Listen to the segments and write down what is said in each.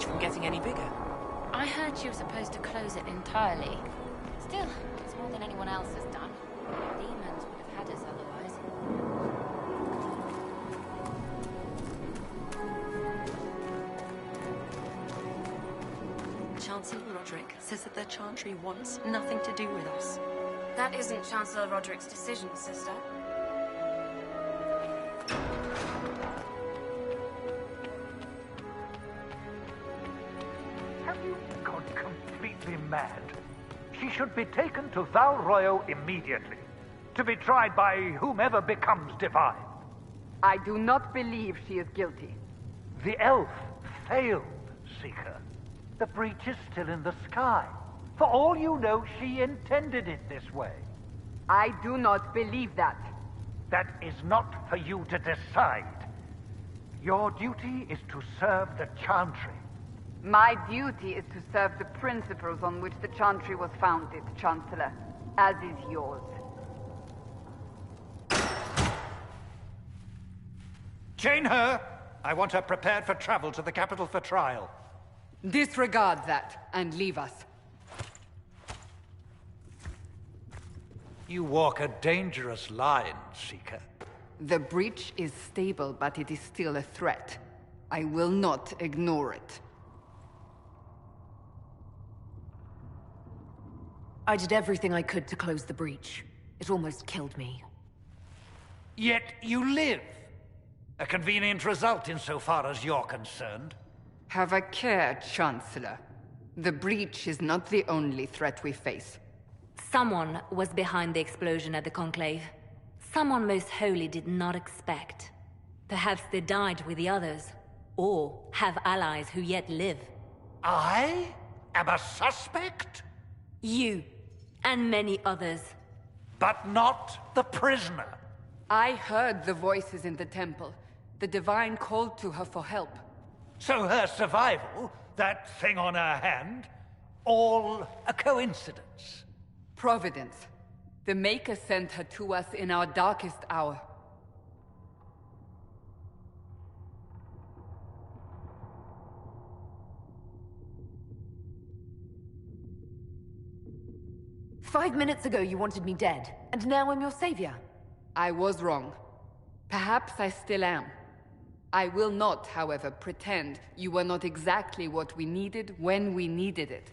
from getting any bigger. I heard she was supposed to close it entirely. Still, it's more than anyone else has done. Demons would have had us otherwise. Chancellor Roderick says that the Chantry wants nothing to do with us. That isn't Chancellor Roderick's decision, sister. Have you gone completely mad? She should be taken to Val Royo immediately, to be tried by whomever becomes divine. I do not believe she is guilty. The elf failed, Seeker. The breach is still in the sky. For all you know, she intended it this way. I do not believe that. That is not for you to decide. Your duty is to serve the Chantry. My duty is to serve the principles on which the Chantry was founded, Chancellor, as is yours. Chain her! I want her prepared for travel to the capital for trial. Disregard that, and leave us. You walk a dangerous line, Seeker. The breach is stable, but it is still a threat. I will not ignore it. I did everything I could to close the breach. It almost killed me. Yet you live. A convenient result insofar as you're concerned. Have a care, Chancellor. The breach is not the only threat we face. Someone was behind the explosion at the Conclave. Someone most holy did not expect. Perhaps they died with the others, or have allies who yet live. I am a suspect? You, and many others. But not the prisoner. I heard the voices in the temple. The Divine called to her for help. So her survival, that thing on her hand, all a coincidence. Providence. The Maker sent her to us in our darkest hour. "5 minutes ago you wanted me dead, and now I'm your savior." I was wrong. Perhaps I still am. I will not, however, pretend you were not exactly what we needed when we needed it.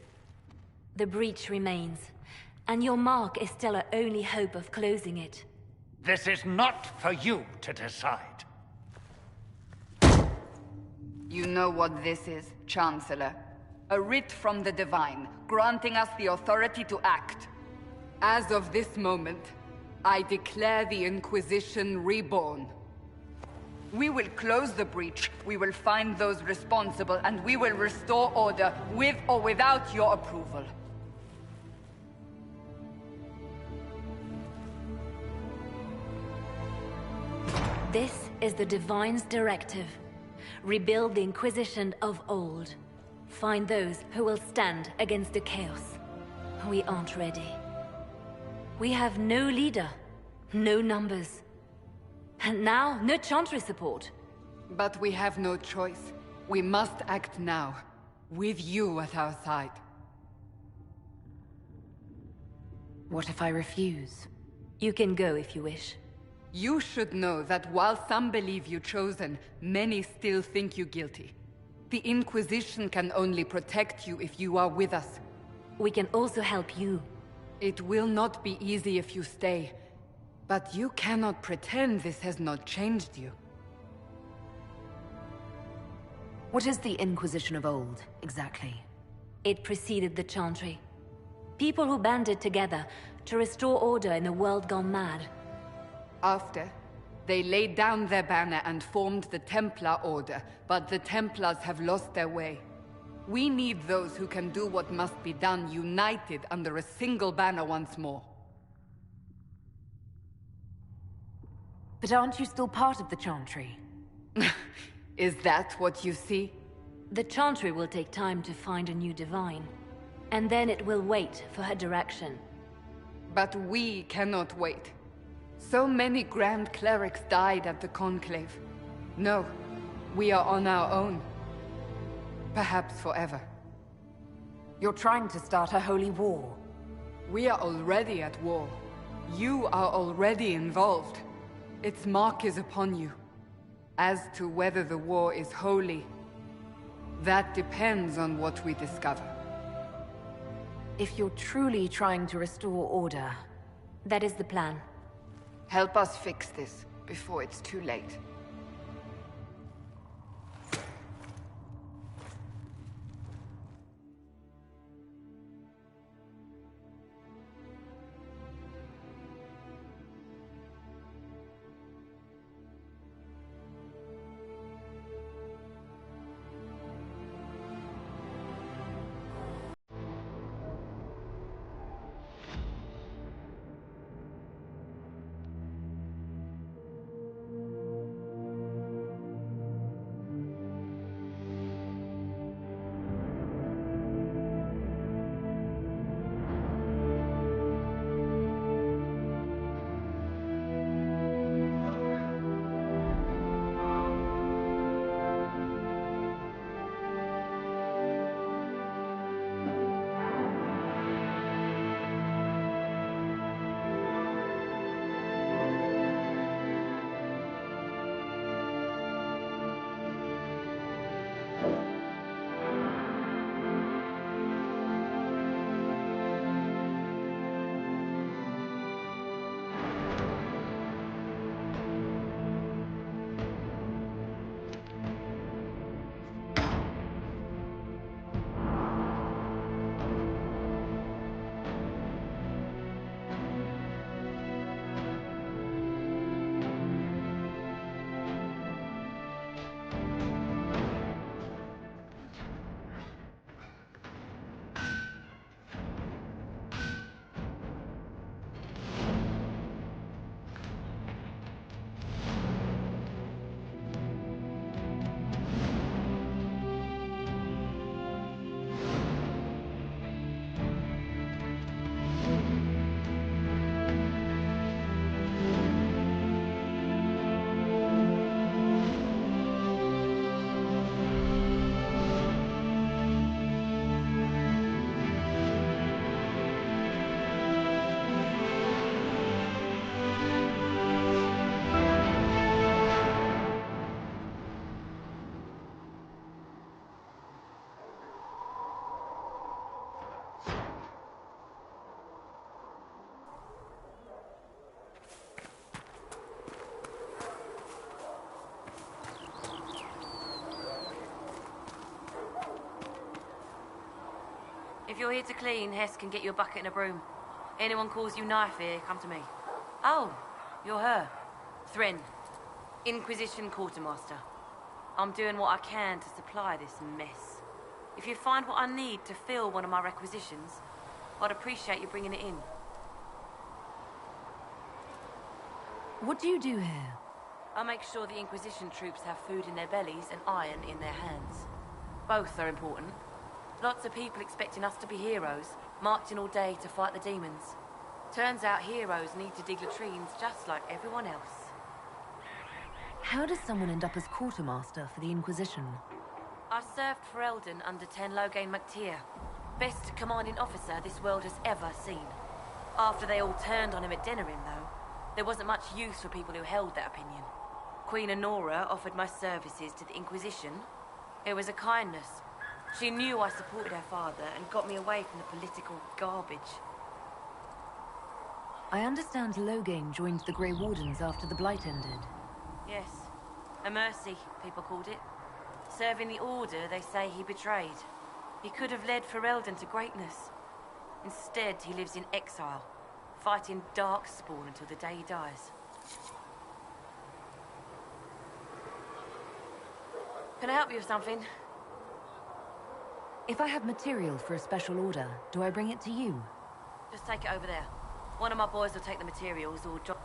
The breach remains, and your mark is still our only hope of closing it. This is not for you to decide. You know what this is, Chancellor. A writ from the Divine, granting us the authority to act. As of this moment, I declare the Inquisition reborn. We will close the breach, we will find those responsible, and we will restore order, with or without your approval. This is the Divine's directive. Rebuild the Inquisition of old. Find those who will stand against the chaos. We aren't ready. We have no leader, no numbers. And now, no Chantry support. But we have no choice. We must act now, with you at our side. What if I refuse? You can go if you wish. You should know that while some believe you chosen, many still think you guilty. The Inquisition can only protect you if you are with us. We can also help you. It will not be easy if you stay. But you cannot pretend this has not changed you. What is the Inquisition of old, exactly? It preceded the Chantry. People who banded together to restore order in a world gone mad. After, they laid down their banner and formed the Templar Order, but the Templars have lost their way. We need those who can do what must be done, united under a single banner once more. But aren't you still part of the Chantry? Is that what you see? The Chantry will take time to find a new Divine. And then it will wait for her direction. But we cannot wait. So many Grand Clerics died at the Conclave. No, we are on our own. Perhaps forever. You're trying to start a holy war. We are already at war. You are already involved. Its mark is upon you. As to whether the war is holy, that depends on what we discover. If you're truly trying to restore order, That is the plan. Help us fix this before it's too late. If you're here to clean, Hess can get you a bucket and a broom. Anyone calls you knife here, come to me. Oh, you're her. Thren, Inquisition Quartermaster. I'm doing what I can to supply this mess. If you find what I need to fill one of my requisitions, I'd appreciate you bringing it in. what do you do here? I make sure the Inquisition troops have food in their bellies and iron in their hands. Both are important. Lots of people expecting us to be heroes, marching all day to fight the demons. Turns out heroes need to dig latrines just like everyone else. How does someone end up as quartermaster for the Inquisition? I served for Eldon under 10 Loghain MacTier. Best commanding officer this world has ever seen. After they all turned on him at Denerim, though, there wasn't much use for people who held that opinion. Queen Honora offered my services to the Inquisition. It was a kindness. She knew I supported her father and got me away from the political garbage. I understand Loghain joined the Grey Wardens after the Blight ended. Yes. A mercy, people called it. Serving the Order, they say he betrayed. He could have led Ferelden to greatness. Instead, he lives in exile, fighting Darkspawn until the day he dies. Can I help you with something? If I have material for a special order, do I bring it to you? Just take it over there. One of my boys will take the materials or drop...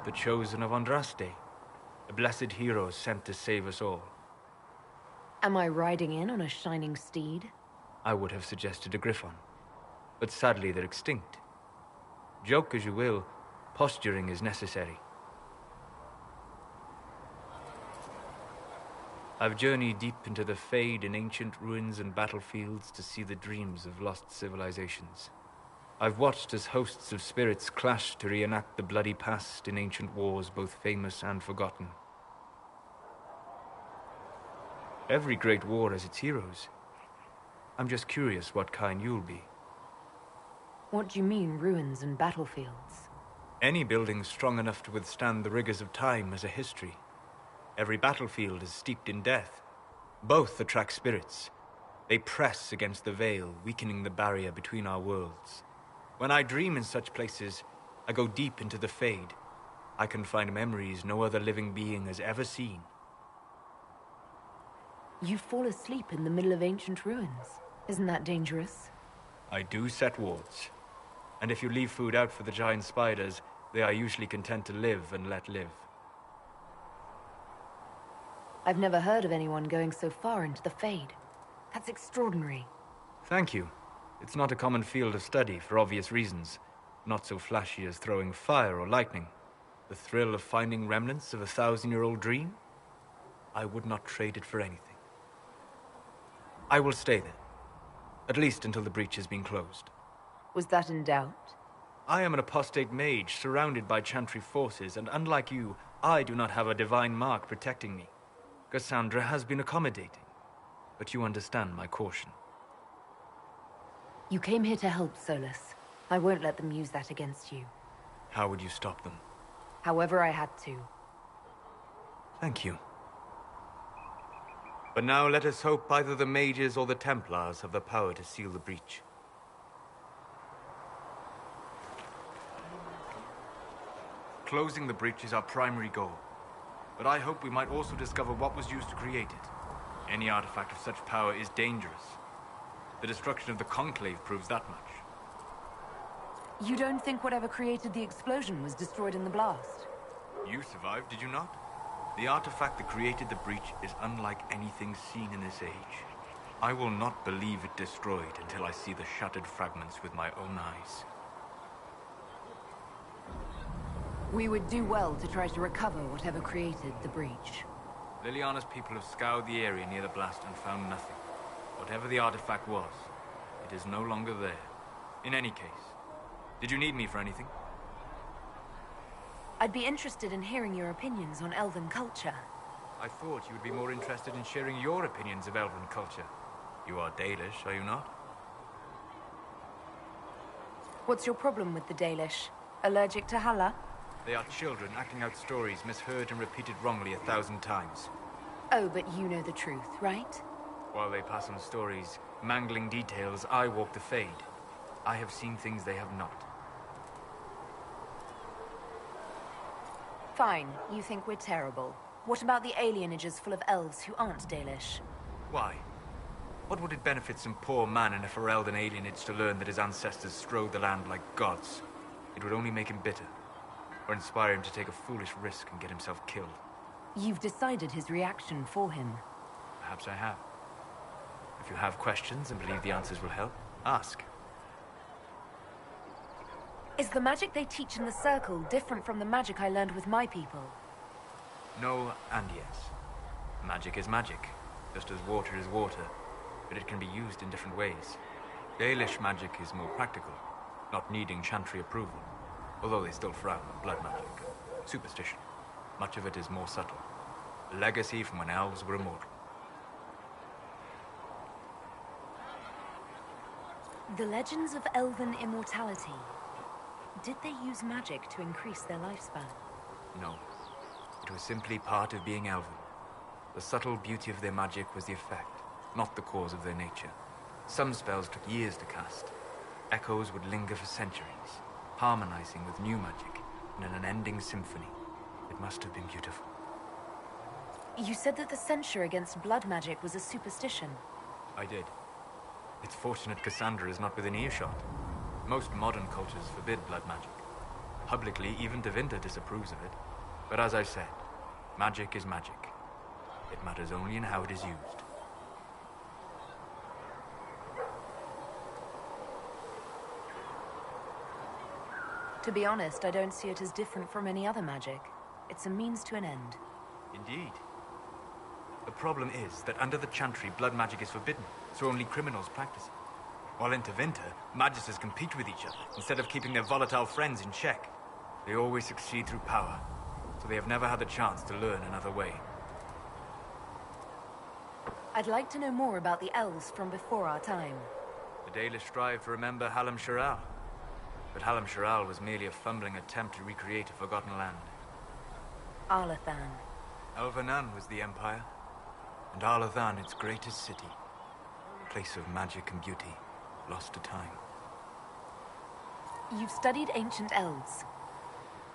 The Chosen of Andraste. A blessed hero sent to save us all. Am I riding in on a shining steed? I would have suggested a griffon, but sadly they're extinct. Joke as you will, posturing is necessary. I've journeyed deep into the Fade in ancient ruins and battlefields to see the dreams of lost civilizations. I've watched as hosts of spirits clash to reenact the bloody past in ancient wars both famous and forgotten. Every great war has its heroes. I'm just curious what kind you'll be. What do you mean, ruins and battlefields? Any building strong enough to withstand the rigors of time has a history. Every battlefield is steeped in death. Both attract spirits. They press against the veil, weakening the barrier between our worlds. When I dream in such places, I go deep into the Fade. I can find memories no other living being has ever seen. You fall asleep in the middle of ancient ruins. Isn't that dangerous? I do set wards. And if you leave food out for the giant spiders, they are usually content to live and let live. I've never heard of anyone going so far into the Fade. That's extraordinary. Thank you. It's not a common field of study for obvious reasons. Not so flashy as throwing fire or lightning. The thrill of finding remnants of a 1,000-year-old dream? I would not trade it for anything. I will stay there. At least until the breach has been closed. Was that in doubt? I am an apostate mage surrounded by Chantry forces, and unlike you, I do not have a divine mark protecting me. Cassandra has been accommodating, but you understand my caution. You came here to help, Solus. I won't let them use that against you. How would you stop them? However I had to. Thank you. But now let us hope either the mages or the Templars have the power to seal the breach. Closing the breach is our primary goal. But I hope we might also discover what was used to create it. Any artifact of such power is dangerous. The destruction of the Conclave proves that much. You don't think whatever created the explosion was destroyed in the blast? You survived, did you not? The artifact that created the breach is unlike anything seen in this age. I will not believe it destroyed until I see the shattered fragments with my own eyes. We would do well to try to recover whatever created the breach. Liliana's people have scoured the area near the blast and found nothing. Whatever the artifact was, it is no longer there. In any case, did you need me for anything? I'd be interested in hearing your opinions on Elven culture. I thought you would be more interested in sharing your opinions of Elven culture. You are Dalish, are you not? What's your problem with the Dalish? Allergic to Halla? They are children acting out stories misheard and repeated wrongly 1,000 times. Oh, but you know the truth, right? While they pass on stories, mangling details, I walk the Fade. I have seen things they have not. Fine, you think we're terrible. What about the alienages full of elves who aren't Dalish? Why? What would it benefit some poor man in a Ferelden alienage to learn that his ancestors strode the land like gods? It would only make him bitter. Or inspire him to take a foolish risk and get himself killed. You've decided his reaction for him. Perhaps I have. If you have questions and believe the answers will help, ask. Is the magic they teach in the Circle different from the magic I learned with my people? No and yes. Magic is magic, just as water is water, but it can be used in different ways. Dalish magic is more practical, not needing Chantry approval. Although they still frown on blood magic. Superstition. Much of it is more subtle. A legacy from when elves were immortal. The legends of elven immortality. Did they use magic to increase their lifespan? No. It was simply part of being elven. The subtle beauty of their magic was the effect, not the cause of their nature. Some spells took years to cast. Echoes would linger for centuries, harmonizing with new magic in an unending symphony. It must have been beautiful. You said that the censure against blood magic was a superstition. I did. It's fortunate Cassandra is not within earshot. Most modern cultures forbid blood magic. Publicly, even Devinter disapproves of it. But as I said, Magic is magic. It matters only in how it is used. To be honest, I don't see it as different from any other magic. It's a means to an end. Indeed. The problem is that under the Chantry, blood magic is forbidden, so only criminals practice it. While in Tevinter, magisters compete with each other, instead of keeping their volatile friends in check. They always succeed through power, so they have never had the chance to learn another way. I'd like to know more about the elves from before our time. The Dalish strive to remember Hallam Sharal. But Hallam Sharal was merely a fumbling attempt to recreate a forgotten land. Arlathan. Elvanan was the Empire, and Arlathan its greatest city. Place of magic and beauty, lost to time. You've studied ancient elves.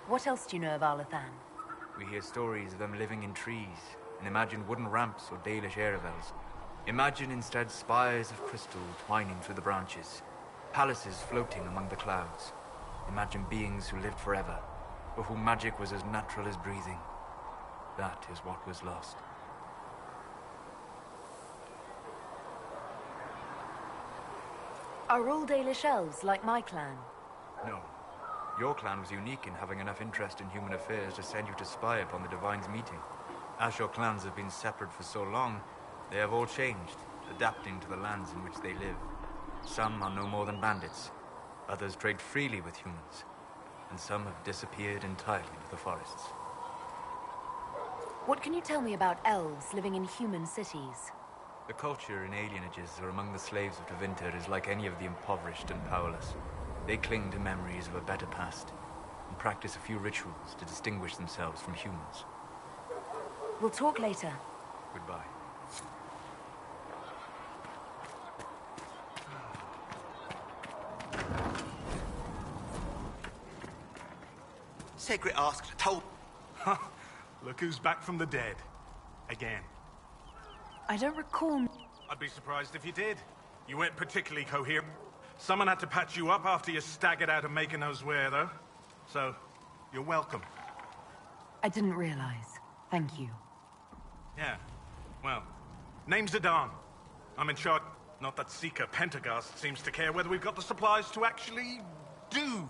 What else do you know of Arlathan? We hear stories of them living in trees, and imagine wooden ramps or Dalish Erebels. Imagine instead spires of crystal twining through the branches, palaces floating among the clouds. Imagine beings who lived forever, for whom magic was as natural as breathing. That is what was lost. Are all Dalish elves like my clan? No. Your clan was unique in having enough interest in human affairs to send you to spy upon the Divine's meeting. As your clans have been separate for so long, they have all changed, adapting to the lands in which they live. Some are no more than bandits, others trade freely with humans, and some have disappeared entirely into the forests. What can you tell me about elves living in human cities? The culture in alienages or among the slaves of Tevinter is like any of the impoverished and powerless. They cling to memories of a better past, and practice a few rituals to distinguish themselves from humans. We'll talk later. Goodbye. Segret asked, told... Look who's back from the dead. Again. I don't recall... I'd be surprised if you did. You weren't particularly coherent. Someone had to patch you up after you staggered out of making those wear, though. So, you're welcome. I didn't realize. Thank you. Yeah. Well, name's Adan. I'm in charge. Not that Seeker Pentagast seems to care whether we've got the supplies to actually do.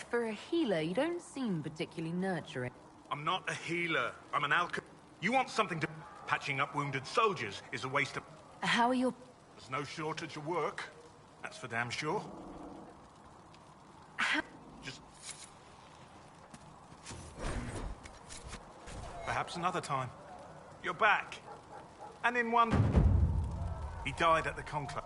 For a healer, you don't seem particularly nurturing. I'm not a healer. I'm an alchemist. You want something to... Patching up wounded soldiers is a waste of... How are your... There's no shortage of work. That's for damn sure. Just... Perhaps another time. You're back. And in one... He died at the conclave.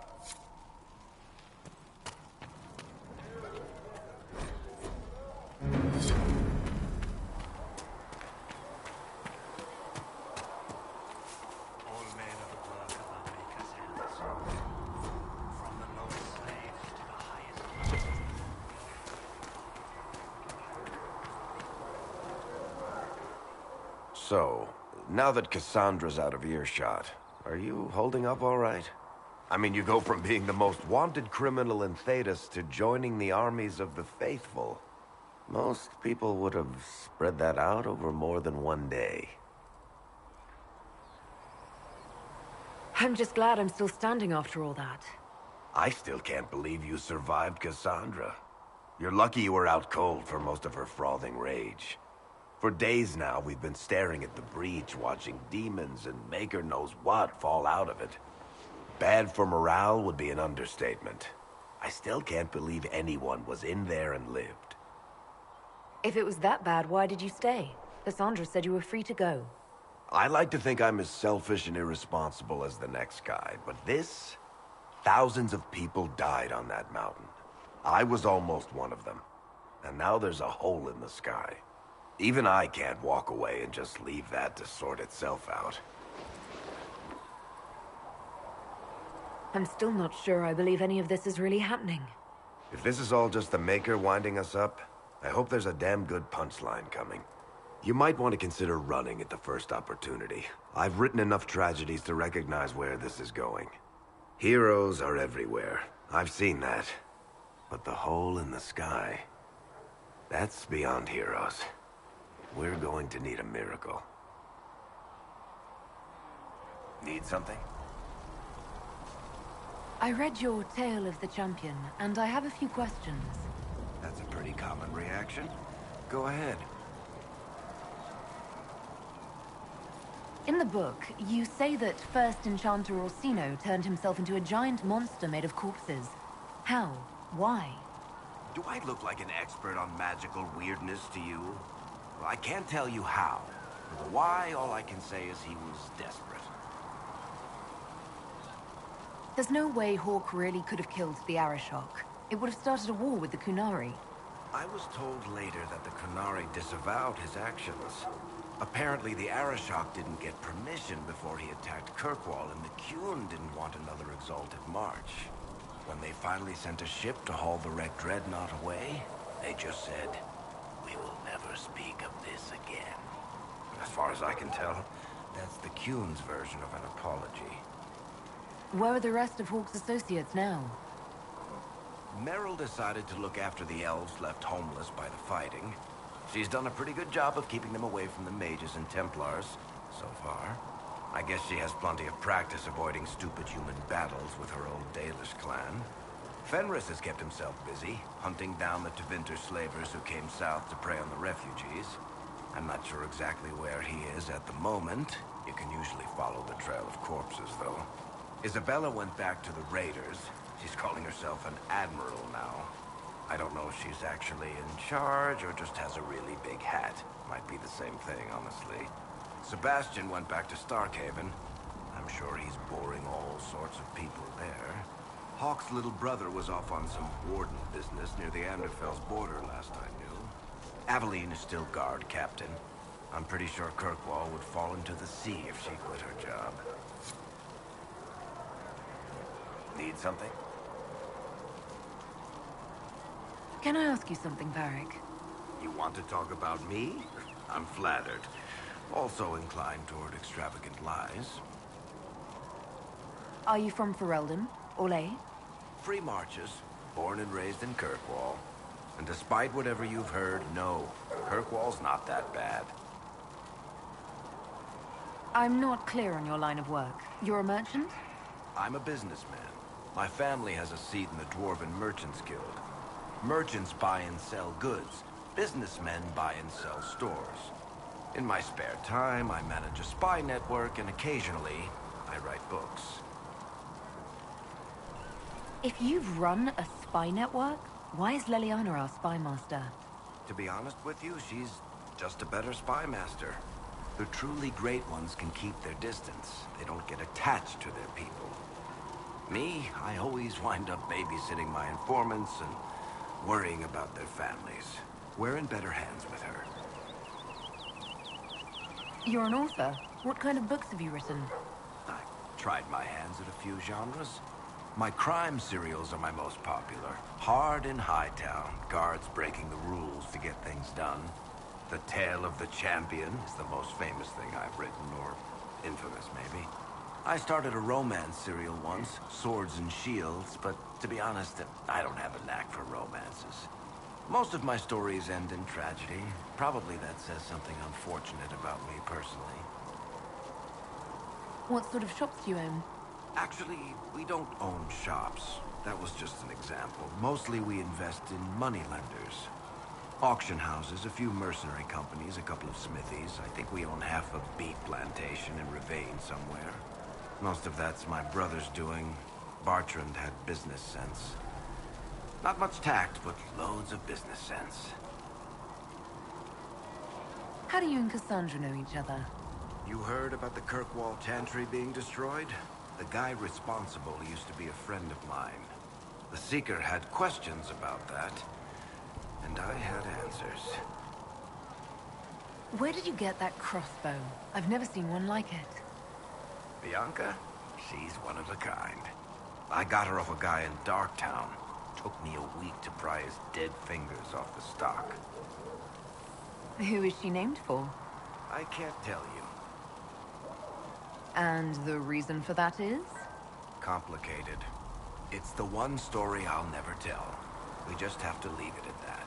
So, now that Cassandra's out of earshot, are you holding up all right? I mean, you go from being the most wanted criminal in Thedas to joining the armies of the faithful. Most people would have spread that out over more than one day. I'm just glad I'm still standing after all that. I still can't believe you survived Cassandra. You're lucky you were out cold for most of her frothing rage. For days now, we've been staring at the breach, watching demons and maker knows what fall out of it. Bad for morale would be an understatement. I still can't believe anyone was in there and lived. If it was that bad, why did you stay? Cassandra said you were free to go. I like to think I'm as selfish and irresponsible as the next guy, but this... Thousands of people died on that mountain. I was almost one of them. And now there's a hole in the sky. Even I can't walk away and just leave that to sort itself out. I'm still not sure I believe any of this is really happening. If this is all just the Maker winding us up, I hope there's a damn good punchline coming. You might want to consider running at the first opportunity. I've written enough tragedies to recognize where this is going. Heroes are everywhere. I've seen that. But the hole in the sky... that's beyond heroes. We're going to need a miracle. Need something? I read your Tale of the Champion, and I have a few questions. That's a pretty common reaction. Go ahead. In the book, you say that first Enchanter Orsino turned himself into a giant monster made of corpses. How? Why? Do I look like an expert on magical weirdness to you? Well, I can't tell you how. For the why, all I can say is he was desperate. There's no way Hawk really could have killed the Arashok. It would have started a war with the Kunari. I was told later that the Kunari disavowed his actions. Apparently, the Arashok didn't get permission before he attacked Kirkwall, and the Qun didn't want another exalted march. When they finally sent a ship to haul the Red Dreadnought away, they just said, "We will never speak of this again." As far as I can tell, that's the Qun's version of an apology. Where are the rest of Hawk's associates now? Meryl decided to look after the elves left homeless by the fighting. She's done a pretty good job of keeping them away from the mages and Templars, so far. I guess she has plenty of practice avoiding stupid human battles with her old Dalish clan. Fenris has kept himself busy, hunting down the Tevinter slavers who came south to prey on the refugees. I'm not sure exactly where he is at the moment. You can usually follow the trail of corpses, though. Isabella went back to the Raiders. She's calling herself an admiral now. I don't know if she's actually in charge or just has a really big hat. Might be the same thing, honestly. Sebastian went back to Starkhaven. I'm sure he's boring all sorts of people there. Hawk's little brother was off on some warden business near the Anderfell's border last I knew. Aveline is still guard captain. I'm pretty sure Kirkwall would fall into the sea if she quit her job. Need something? Can I ask you something, Varric? You want to talk about me? I'm flattered. Also inclined toward extravagant lies. Are you from Ferelden? Orlais? Free marches, born and raised in Kirkwall. And despite whatever you've heard, no, Kirkwall's not that bad. I'm not clear on your line of work. You're a merchant? I'm a businessman. My family has a seat in the Dwarven Merchants Guild. Merchants buy and sell goods. Businessmen buy and sell stores. In my spare time, I manage a spy network, and occasionally, I write books. If you've run a spy network, why is Leliana our spy master? To be honest with you, she's just a better spy master. The truly great ones can keep their distance. They don't get attached to their people. Me, I always wind up babysitting my informants and worrying about their families. We're in better hands with her. You're an author. What kind of books have you written? I've tried my hands at a few genres. My crime serials are my most popular. Hard in Hightown, guards breaking the rules to get things done. The Tale of the Champion is the most famous thing I've written, or infamous maybe. I started a romance serial once, Swords and Shields, but to be honest, I don't have a knack for romances. Most of my stories end in tragedy. Probably that says something unfortunate about me personally. What sort of shops do you own? Actually, we don't own shops. That was just an example. Mostly we invest in moneylenders. Auction houses, a few mercenary companies, a couple of smithies. I think we own half a beet plantation in Ravane somewhere. Most of that's my brother's doing. Bartrand had business sense. Not much tact, but loads of business sense. How do you and Cassandra know each other? You heard about the Kirkwall Chantry being destroyed? The guy responsible used to be a friend of mine. The Seeker had questions about that, and I had answers. Where did you get that crossbow? I've never seen one like it. Bianca? She's one of a kind. I got her off a guy in Darktown. Took me a week to pry his dead fingers off the stock. Who is she named for? I can't tell you. And the reason for that is? Complicated. It's the one story I'll never tell. We just have to leave it at that.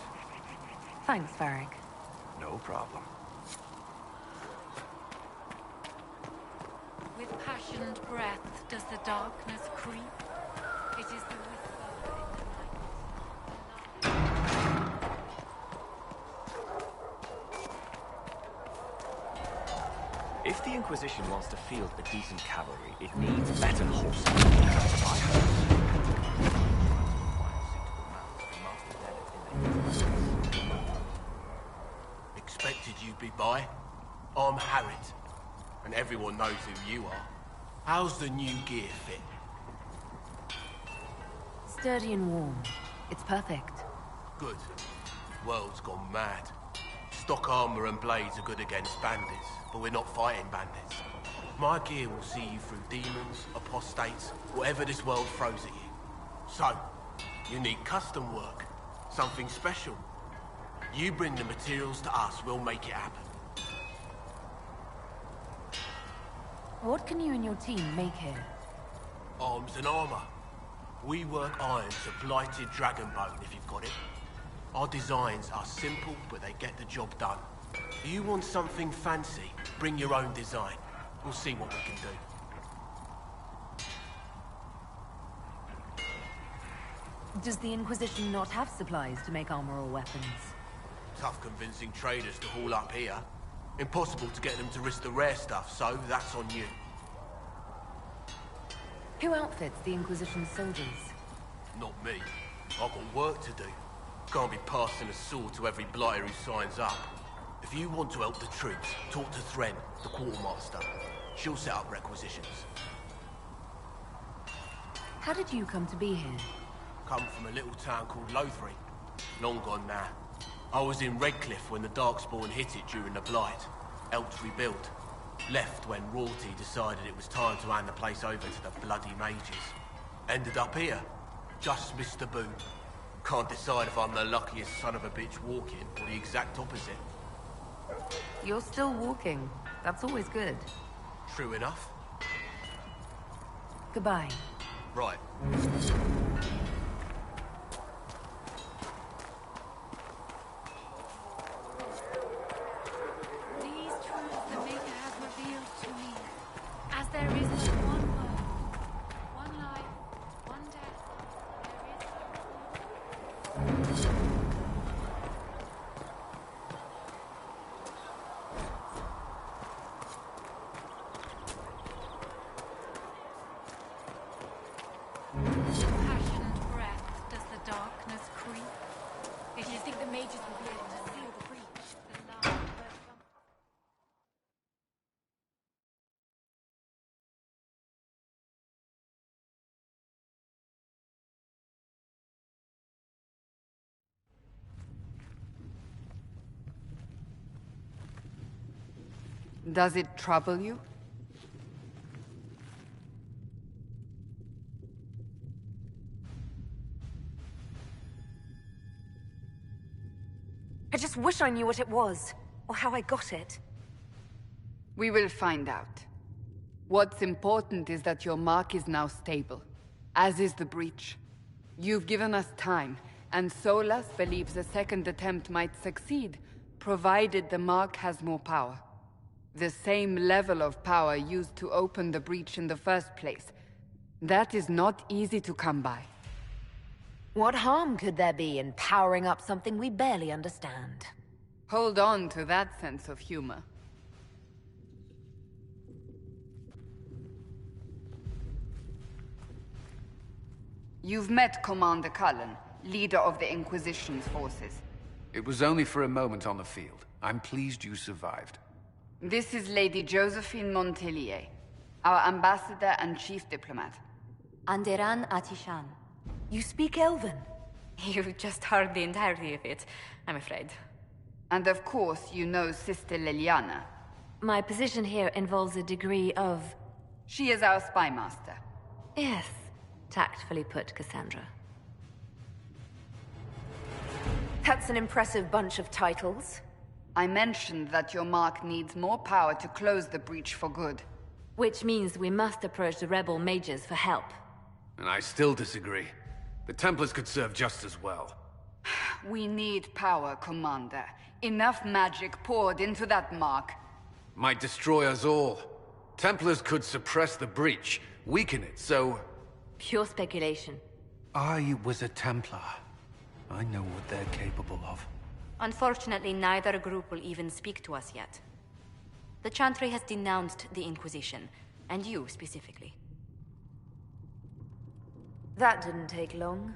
Thanks, Varric. No problem. With passionate breath does the darkness creep. It is the whisper in the night. If the Inquisition wants to field a decent cavalry, it needs better horses. Expected you'd be by. I'm Harriet, and everyone knows who you are. How's the new gear fit? Sturdy and warm. It's perfect. Good. World's gone mad. Stock armor and blades are good against bandits, but we're not fighting bandits. My gear will see you through demons, apostates, whatever this world throws at you. So, you need custom work. Something special. You bring the materials to us, we'll make it happen. What can you and your team make here? Arms and armor. We work iron to blighted dragon bone, if you've got it. Our designs are simple, but they get the job done. If you want something fancy, bring your own design. We'll see what we can do. Does the Inquisition not have supplies to make armor or weapons? Tough convincing traders to haul up here. Impossible to get them to risk the rare stuff, so that's on you. Who outfits the Inquisition's soldiers? Not me. I've got work to do. Can't be passing a sword to every blighter who signs up. If you want to help the troops, talk to Thren, the quartermaster. She'll set up requisitions. How did you come to be here? Come from a little town called Lothry. Long gone now. I was in Redcliffe when the Darkspawn hit it during the Blight. Helped rebuild. Left when royalty decided it was time to hand the place over to the bloody mages. Ended up here. Just missed the boom. Can't decide if I'm the luckiest son of a bitch walking or the exact opposite. You're still walking. That's always good. True enough. Goodbye. Right. These truths the Maker has revealed to me. As there is but one world, one life, one death, passionate breath does the darkness creep. Do you think the mages will be able to seal the breach? The last word from... Does it trouble you? I just wish I knew what it was, or how I got it. We will find out. What's important is that your mark is now stable, as is the breach. You've given us time, and Solas believes a second attempt might succeed, provided the mark has more power. The same level of power used to open the breach in the first place. That is not easy to come by. What harm could there be in powering up something we barely understand? Hold on to that sense of humor. You've met Commander Cullen, leader of the Inquisition's forces. It was only for a moment on the field. I'm pleased you survived. This is Lady Josephine Montelier, our ambassador and chief diplomat. Anderan Atishan. You speak Elven? You just heard the entirety of it, I'm afraid. And of course, you know Sister Liliana. My position here involves a degree of... She is our spy master. Yes, tactfully put, Cassandra. That's an impressive bunch of titles. I mentioned that your mark needs more power to close the breach for good. Which means we must approach the rebel mages for help. And I still disagree. The Templars could serve just as well. We need power, Commander. Enough magic poured into that mark. Might destroy us all. Templars could suppress the breach, weaken it, so... Pure speculation. I was a Templar. I know what they're capable of. Unfortunately, neither group will even speak to us yet. The Chantry has denounced the Inquisition, and you specifically. That didn't take long.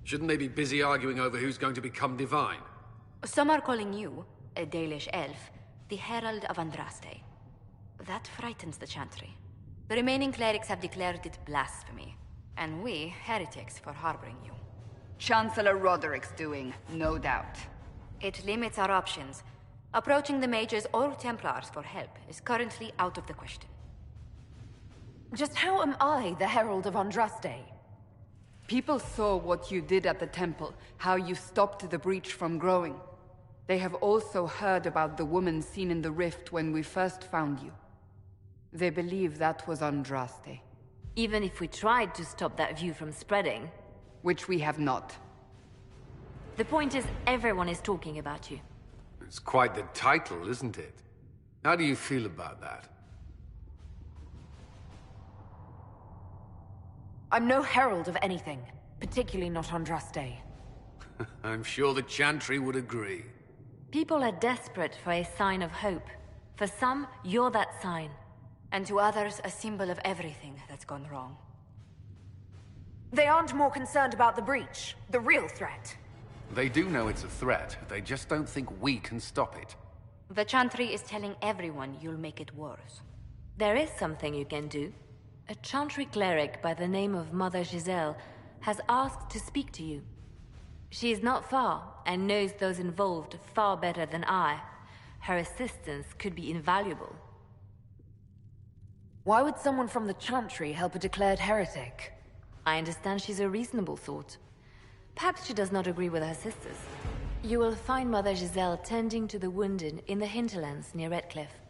Shouldn't they be busy arguing over who's going to become divine? Some are calling you, a Dalish elf, the Herald of Andraste. That frightens the Chantry. The remaining clerics have declared it blasphemy, and we, heretics, for harboring you. Chancellor Roderick's doing, no doubt. It limits our options. Approaching the mages or Templars for help is currently out of the question. Just how am I the Herald of Andraste? People saw what you did at the temple, how you stopped the breach from growing. They have also heard about the woman seen in the rift when we first found you. They believe that was Andraste. Even if we tried to stop that view from spreading... Which we have not. The point is, everyone is talking about you. It's quite the title, isn't it? How do you feel about that? I'm no herald of anything, particularly not Andraste. I'm sure the Chantry would agree. People are desperate for a sign of hope. For some, you're that sign. And to others, a symbol of everything that's gone wrong. They aren't more concerned about the breach, the real threat. They do know it's a threat, they just don't think we can stop it. The Chantry is telling everyone you'll make it worse. There is something you can do. A Chantry cleric by the name of Mother Giselle has asked to speak to you. She is not far, and knows those involved far better than I. Her assistance could be invaluable. Why would someone from the Chantry help a declared heretic? I understand she's a reasonable sort. Perhaps she does not agree with her sisters. You will find Mother Giselle tending to the wounded in the hinterlands near Redcliffe.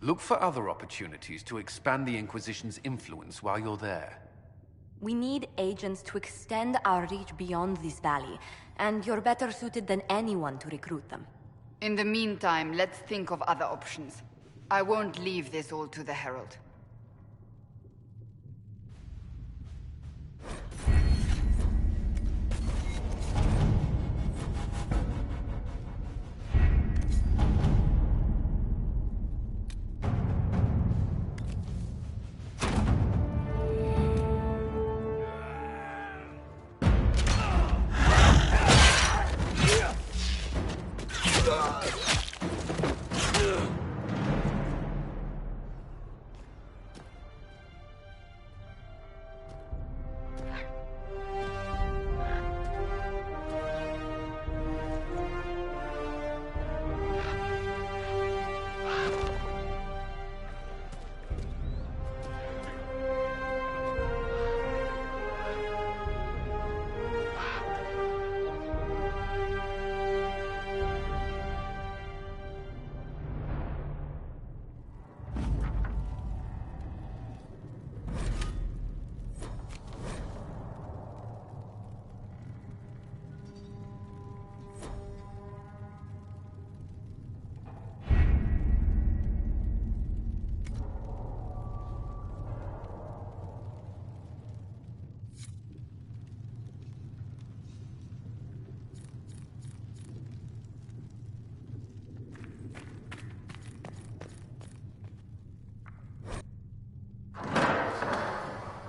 Look for other opportunities to expand the Inquisition's influence while you're there. We need agents to extend our reach beyond this valley, and you're better suited than anyone to recruit them. In the meantime, let's think of other options. I won't leave this all to the Herald.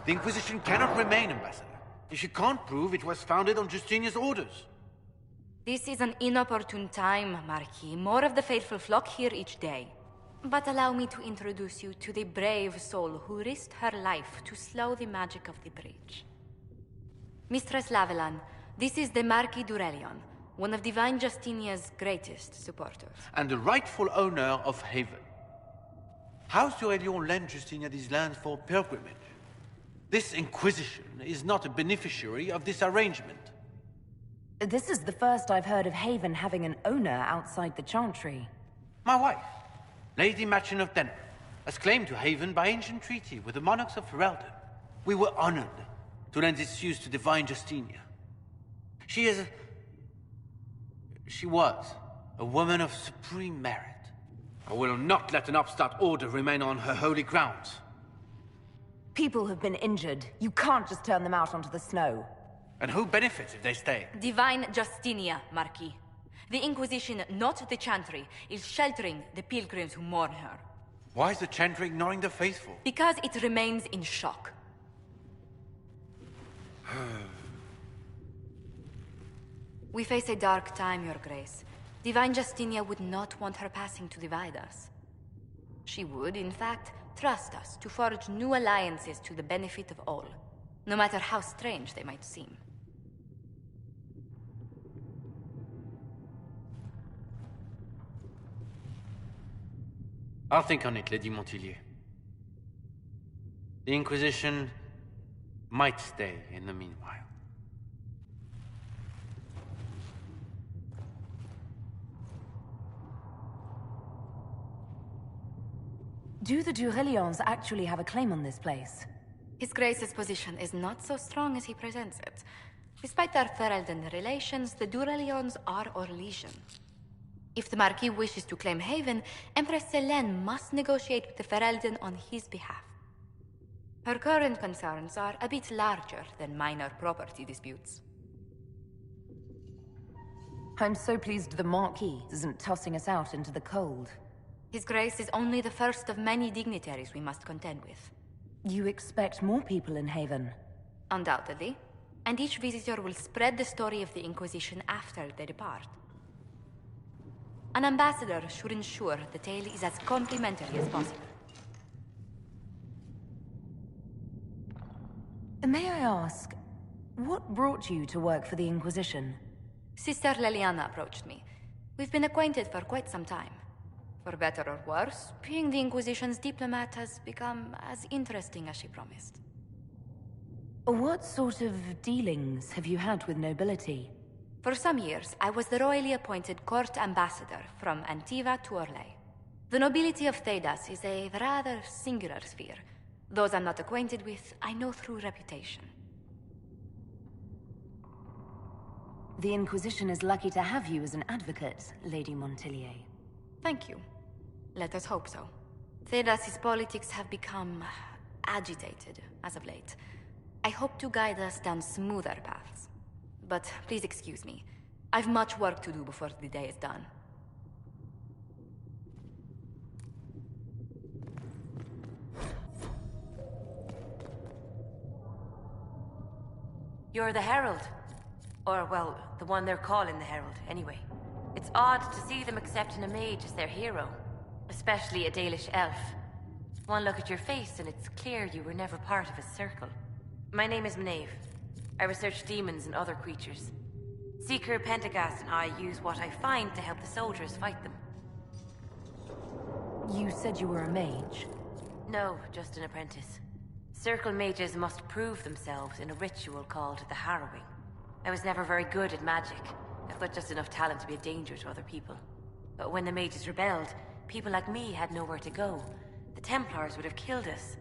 The Inquisition cannot remain, Ambassador, if she can't prove it was founded on Justinian's orders. This is an inopportune time, Marquis. More of the faithful flock here each day. But allow me to introduce you to the brave soul who risked her life to slow the magic of the breach. Mistress Lavelan, this is the Marquis d'Aurelion, one of Divine Justinia's greatest supporters. And the rightful owner of Haven. House d'Aurelion lent Justinia these lands for pilgrimage. This Inquisition is not a beneficiary of this arrangement. This is the first I've heard of Haven having an owner outside the Chantry. My wife, Lady Machin of Denver, has claimed to Haven by ancient treaty with the monarchs of Ferelden. We were honored to lend its use to Divine Justinia. She was a woman of supreme merit. I will not let an upstart order remain on her holy grounds. People have been injured. You can't just turn them out onto the snow. And who benefits if they stay? Divine Justinia, Marquis. The Inquisition, not the Chantry, is sheltering the pilgrims who mourn her. Why is the Chantry ignoring the faithful? Because it remains in shock. We face a dark time, Your Grace. Divine Justinia would not want her passing to divide us. She would, in fact, trust us to forge new alliances to the benefit of all, no matter how strange they might seem. I'll think on it, Lady Montilyet. The Inquisition might stay in the meanwhile. Do the Durelions actually have a claim on this place? His Grace's position is not so strong as he presents it. Despite their Ferelden relations, the Durelions are Orlesian. If the Marquis wishes to claim Haven, Empress Selene must negotiate with the Ferelden on his behalf. Her current concerns are a bit larger than minor property disputes. I'm so pleased the Marquis isn't tossing us out into the cold. His Grace is only the first of many dignitaries we must contend with. You expect more people in Haven? Undoubtedly. And each visitor will spread the story of the Inquisition after they depart. An ambassador should ensure the tale is as complimentary as possible. May I ask, what brought you to work for the Inquisition? Sister Leliana approached me. We've been acquainted for quite some time. For better or worse, being the Inquisition's diplomat has become as interesting as she promised. What sort of dealings have you had with nobility? For some years, I was the royally appointed court ambassador from Antiva to Orlais. The nobility of Thedas is a rather singular sphere. Those I'm not acquainted with, I know through reputation. The Inquisition is lucky to have you as an advocate, Lady Montilyet. Thank you. Let us hope so. Thedas' politics have become agitated as of late. I hope to guide us down smoother paths. But please excuse me. I've much work to do before the day is done. You're the Herald. Or, well, the one they're calling the Herald, anyway. It's odd to see them accepting a mage as their hero. Especially a Dalish elf. One look at your face and it's clear you were never part of a circle. My name is Maeve. I research demons and other creatures. Seeker Pentagast and I use what I find to help the soldiers fight them. You said you were a mage? No, just an apprentice. Circle mages must prove themselves in a ritual called the Harrowing. I was never very good at magic. I've got just enough talent to be a danger to other people. But when the mages rebelled, people like me had nowhere to go. The Templars would have killed us.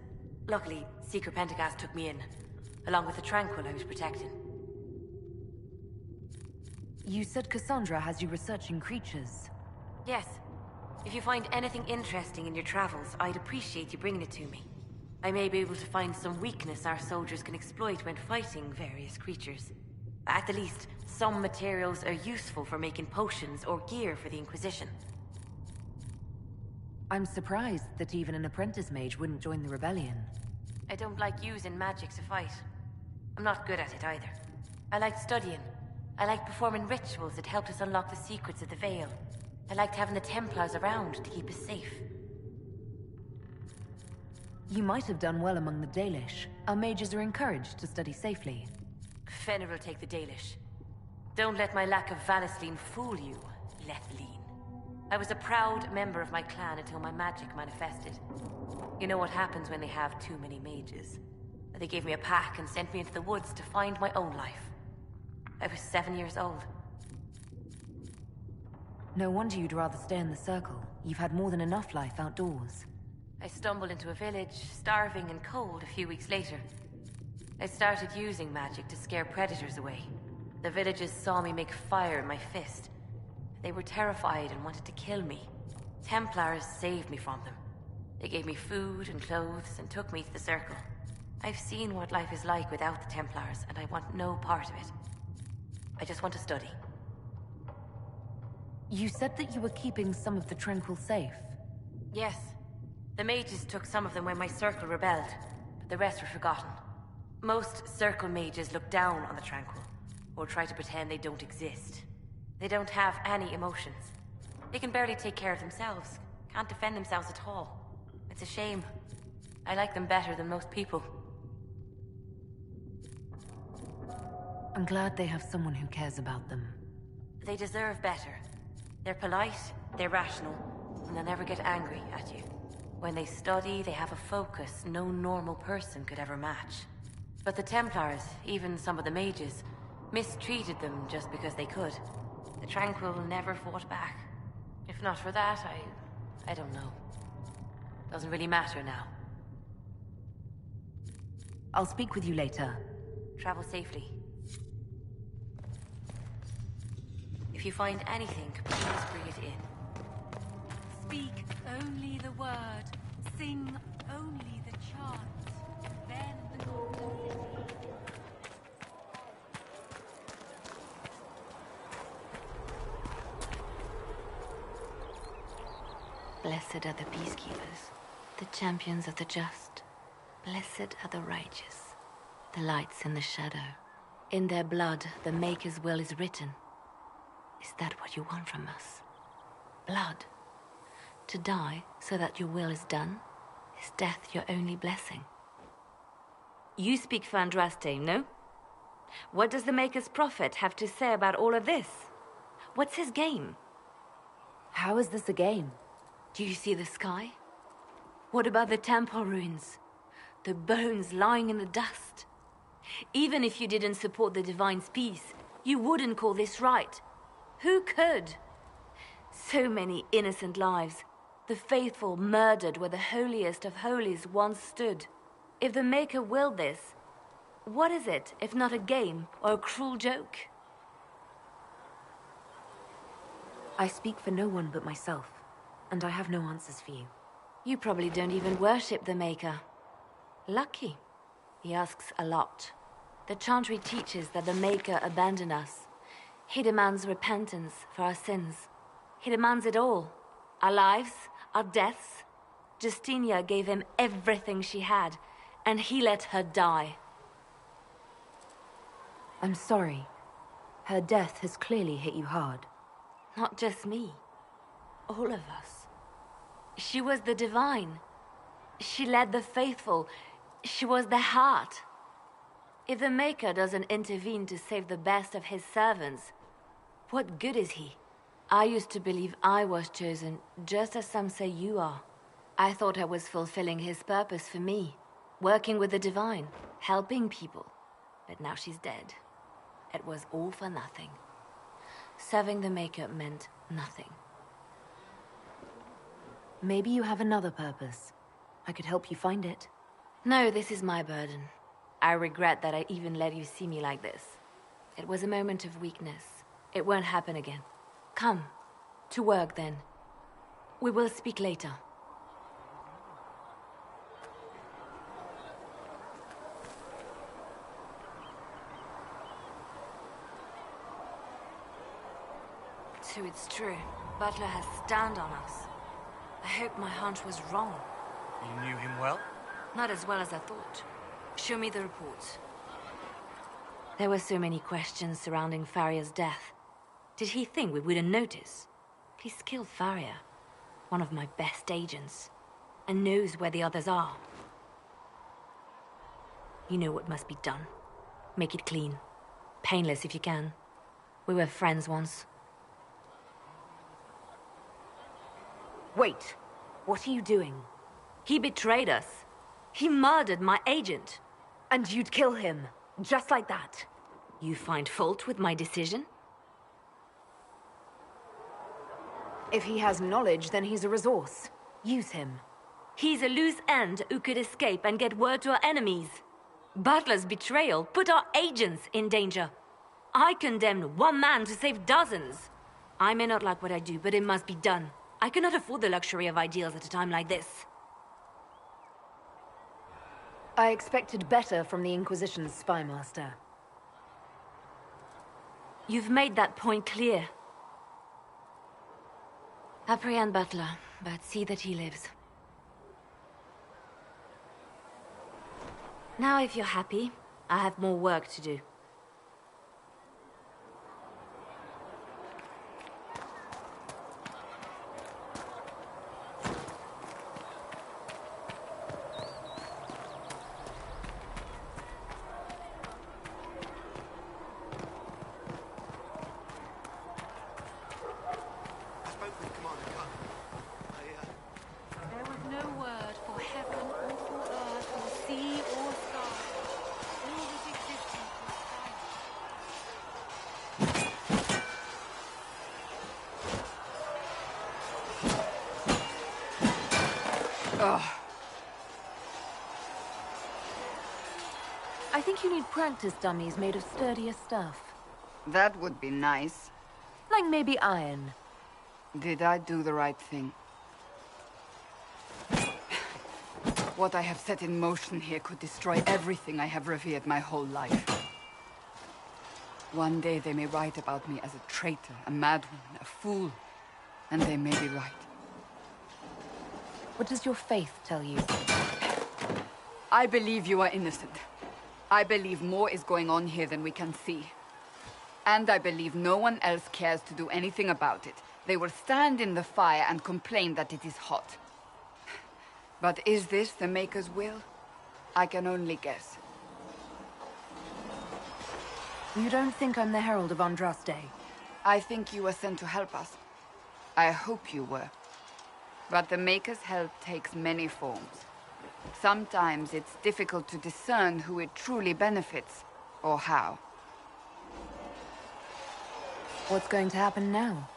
Luckily, Seeker Pentagast took me in, along with the Tranquil I was protecting. You said Cassandra has you researching creatures. Yes. If you find anything interesting in your travels, I'd appreciate you bringing it to me. I may be able to find some weakness our soldiers can exploit when fighting various creatures. At the least, some materials are useful for making potions or gear for the Inquisition. I'm surprised that even an apprentice mage wouldn't join the rebellion. I don't like using magic to fight. I'm not good at it either. I like studying. I like performing rituals that helped us unlock the secrets of the Veil. I liked having the Templars around to keep us safe. You might have done well among the Dalish. Our mages are encouraged to study safely. Fenrir will take the Dalish. Don't let my lack of Valisleen fool you, Lethleen. I was a proud member of my clan until my magic manifested. You know what happens when they have too many mages. They gave me a pack and sent me into the woods to find my own life. I was 7 years old. No wonder you'd rather stay in the circle. You've had more than enough life outdoors. I stumbled into a village, starving and cold, a few weeks later. I started using magic to scare predators away. The villagers saw me make fire in my fist. They were terrified and wanted to kill me. Templars saved me from them. They gave me food and clothes and took me to the circle. I've seen what life is like without the Templars, and I want no part of it. I just want to study. You said that you were keeping some of the Tranquil safe. Yes. The mages took some of them when my circle rebelled, but the rest were forgotten. Most circle mages look down on the Tranquil, or try to pretend they don't exist. They don't have any emotions. They can barely take care of themselves, can't defend themselves at all. It's a shame. I like them better than most people. I'm glad they have someone who cares about them. They deserve better. They're polite, they're rational, and they'll never get angry at you. When they study, they have a focus no normal person could ever match. But the Templars, even some of the mages, mistreated them just because they could. The Tranquil never fought back. If not for that, I don't know. Doesn't really matter now. I'll speak with you later. Travel safely. If you find anything, please bring it in. Speak only the word. Sing only the chant. Then the gods. Blessed are the peacekeepers, the champions of the just. Blessed are the righteous, the lights in the shadow. In their blood, the Maker's will is written. Is that what you want from us? Blood? To die so that your will is done? Is death your only blessing? You speak for Andraste, no? What does the Maker's prophet have to say about all of this? What's his game? How is this a game? Do you see the sky? What about the temple ruins? The bones lying in the dust? Even if you didn't support the Divine's peace, you wouldn't call this right. Who could? So many innocent lives. The faithful murdered where the holiest of holies once stood. If the Maker willed this, what is it if not a game or a cruel joke? I speak for no one but myself, and I have no answers for you. You probably don't even worship the Maker. Lucky. He asks a lot. The Chantry teaches that the Maker abandoned us. He demands repentance for our sins. He demands it all. Our lives, our deaths. Justinia gave him everything she had, and he let her die. I'm sorry. Her death has clearly hit you hard. Not just me. All of us. She was the Divine. She led the faithful. She was their heart. If the Maker doesn't intervene to save the best of his servants, what good is he? I used to believe I was chosen, just as some say you are. I thought I was fulfilling his purpose for me, working with the Divine, helping people. But now she's dead. It was all for nothing. Serving the Maker meant nothing. Maybe you have another purpose. I could help you find it. No, this is my burden. I regret that I even let you see me like this. It was a moment of weakness. It won't happen again. Come. To work, then. We will speak later. So it's true. Butler has stand on us. I hope my hunch was wrong. You knew him well? Not as well as I thought. Show me the reports. There were so many questions surrounding Faria's death. Did he think we wouldn't notice? He's killed Faria, one of my best agents, and knows where the others are. You know what must be done. Make it clean. Painless if you can. We were friends once. Wait! What are you doing? He betrayed us. He murdered my agent. And you'd kill him, just like that. You find fault with my decision? If he has knowledge, then he's a resource. Use him. He's a loose end who could escape and get word to our enemies. Butler's betrayal put our agents in danger. I condemned one man to save dozens. I may not like what I do, but it must be done. I cannot afford the luxury of ideals at a time like this. I expected better from the Inquisition's spy master. You've made that point clear. Apprehend Butler, but see that he lives. Now, if you're happy, I have more work to do. There was no word for heaven or for earth or sea or sky. All that existed was silent. Ugh. I think you need practice dummies made of sturdier stuff. That would be nice. Like maybe iron. Did I do the right thing? What I have set in motion here could destroy everything I have revered my whole life. One day they may write about me as a traitor, a madwoman, a fool. And they may be right. What does your faith tell you? I believe you are innocent. I believe more is going on here than we can see. And I believe no one else cares to do anything about it. They will stand in the fire and complain that it is hot. But is this the Maker's will? I can only guess. You don't think I'm the Herald of Andraste? I think you were sent to help us. I hope you were. But the Maker's help takes many forms. Sometimes it's difficult to discern who it truly benefits, or how. What's going to happen now?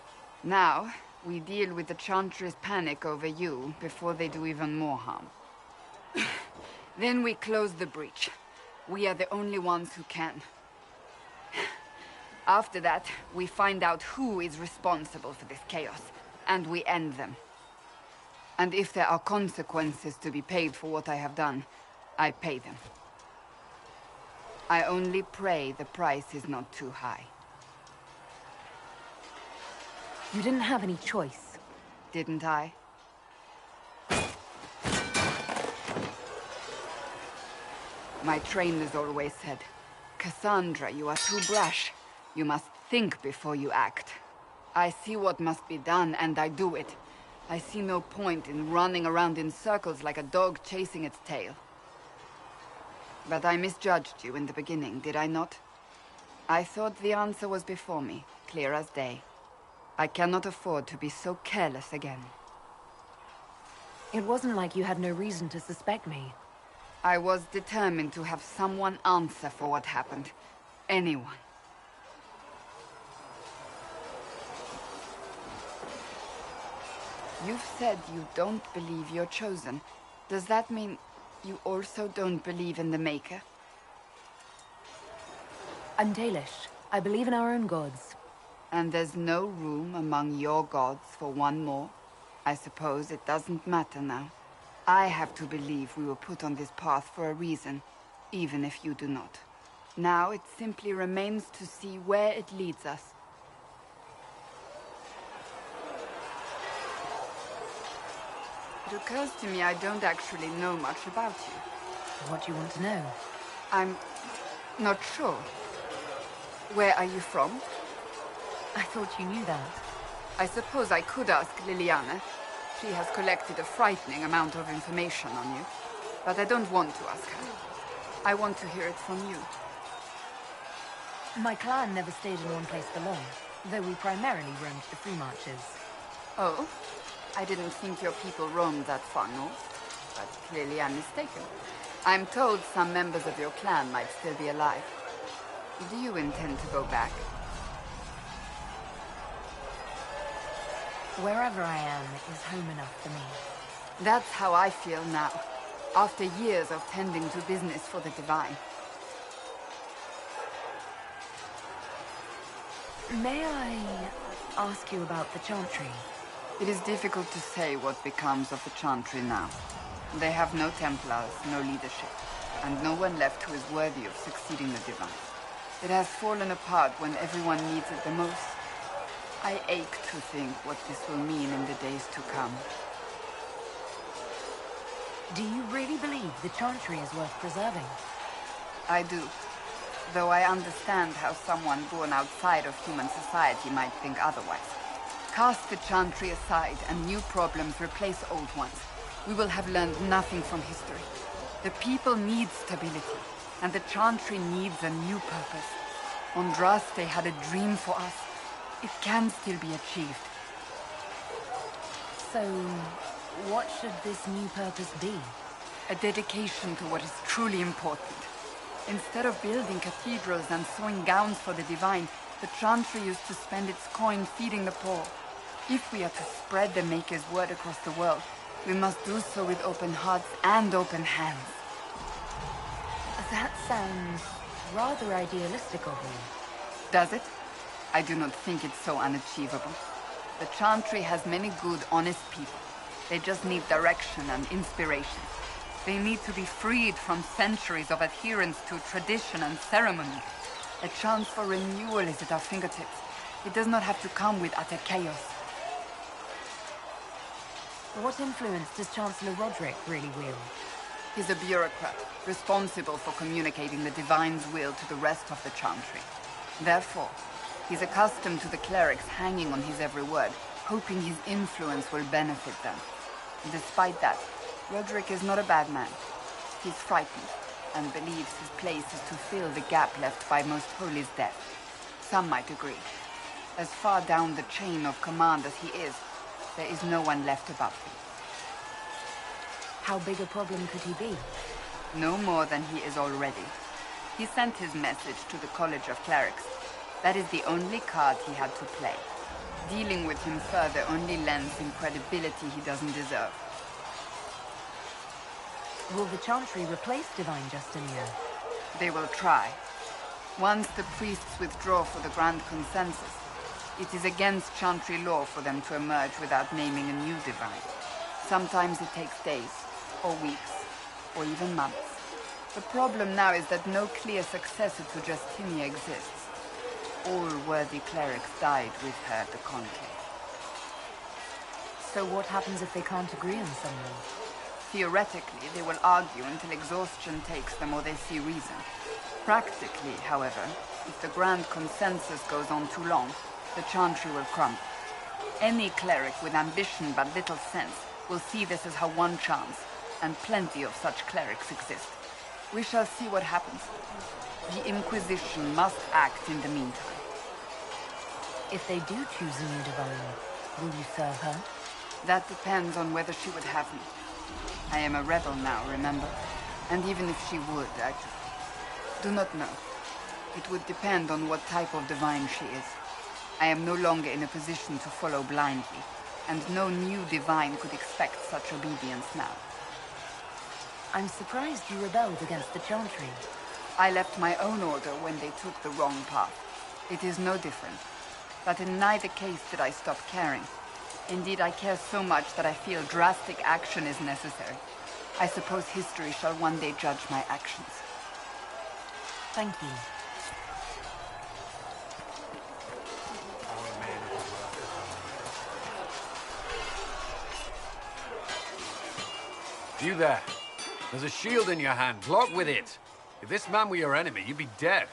Now, we deal with the Chantry's panic over you before they do even more harm. Then we close the breach. We are the only ones who can. After that, we find out who is responsible for this chaos, and we end them. And if there are consequences to be paid for what I have done, I pay them. I only pray the price is not too high. You didn't have any choice. Didn't I? My trainers always said, Cassandra, you are too brash. You must think before you act. I see what must be done, and I do it. I see no point in running around in circles like a dog chasing its tail. But I misjudged you in the beginning, did I not? I thought the answer was before me, clear as day. I cannot afford to be so careless again. It wasn't like you had no reason to suspect me. I was determined to have someone answer for what happened. Anyone. You've said you don't believe you're chosen. Does that mean you also don't believe in the Maker? I'm Dalish. I believe in our own gods. And there's no room among your gods for one more? I suppose it doesn't matter now. I have to believe we were put on this path for a reason, even if you do not. Now it simply remains to see where it leads us. It occurs to me I don't actually know much about you. What do you want to know? I'm not sure. Where are you from? I thought you knew that. I suppose I could ask Liliana. She has collected a frightening amount of information on you. But I don't want to ask her. I want to hear it from you. My clan never stayed in one place for long, though we primarily roamed the free marches. Oh? I didn't think your people roamed that far north. But clearly I'm mistaken. I'm told some members of your clan might still be alive. Do you intend to go back? Wherever I am is home enough for me. That's how I feel now, after years of tending to business for the Divine. May I ask you about the Chantry? It is difficult to say what becomes of the Chantry now. They have no Templars, no leadership. and no one left who is worthy of succeeding the Divine. It has fallen apart when everyone needs it the most. I ache to think what this will mean in the days to come. Do you really believe the Chantry is worth preserving? I do. Though I understand how someone born outside of human society might think otherwise. Cast the Chantry aside and new problems replace old ones. We will have learned nothing from history. The people need stability, and the Chantry needs a new purpose. Andraste had a dream for us. It can still be achieved. So, what should this new purpose be? A dedication to what is truly important. Instead of building cathedrals and sewing gowns for the Divine, the Chantry used to spend its coin feeding the poor. If we are to spread the Maker's word across the world, we must do so with open hearts and open hands. That sounds rather idealistic of you. Does it? I do not think it's so unachievable. The Chantry has many good, honest people. They just need direction and inspiration. They need to be freed from centuries of adherence to tradition and ceremony. A chance for renewal is at our fingertips. It does not have to come with utter chaos. What influence does Chancellor Roderick really wield? He's a bureaucrat, responsible for communicating the Divine's will to the rest of the Chantry. Therefore, he's accustomed to the clerics hanging on his every word, hoping his influence will benefit them. Despite that, Roderick is not a bad man. He's frightened, and believes his place is to fill the gap left by Most Holy's death. Some might agree. As far down the chain of command as he is, there is no one left above him. How big a problem could he be? No more than he is already. He sent his message to the College of Clerics. That is the only card he had to play. Dealing with him further only lends him credibility he doesn't deserve. Will the Chantry replace Divine Justinian? They will try. Once the priests withdraw for the Grand Consensus, it is against Chantry law for them to emerge without naming a new Divine. Sometimes it takes days, or weeks, or even months. The problem now is that no clear successor to Justinia exists. All worthy clerics died with her at the conclave. So what happens if they can't agree on someone? Theoretically, they will argue until exhaustion takes them or they see reason. Practically, however, if the Grand Consensus goes on too long, the Chantry will crumble. Any cleric with ambition but little sense will see this as her one chance, and plenty of such clerics exist. We shall see what happens. The Inquisition must act in the meantime. If they do choose a new Divine, will you serve her? That depends on whether she would have me. I am a rebel now, remember? And even if she would, I do not know. It would depend on what type of Divine she is. I am no longer in a position to follow blindly, and no new Divine could expect such obedience now. I'm surprised you rebelled against the Chantry. I left my own order when they took the wrong path. It is no different. But in neither case did I stop caring. Indeed, I care so much that I feel drastic action is necessary. I suppose history shall one day judge my actions. Thank you. You there. There's a shield in your hand. Block with it. If this man were your enemy, you'd be dead.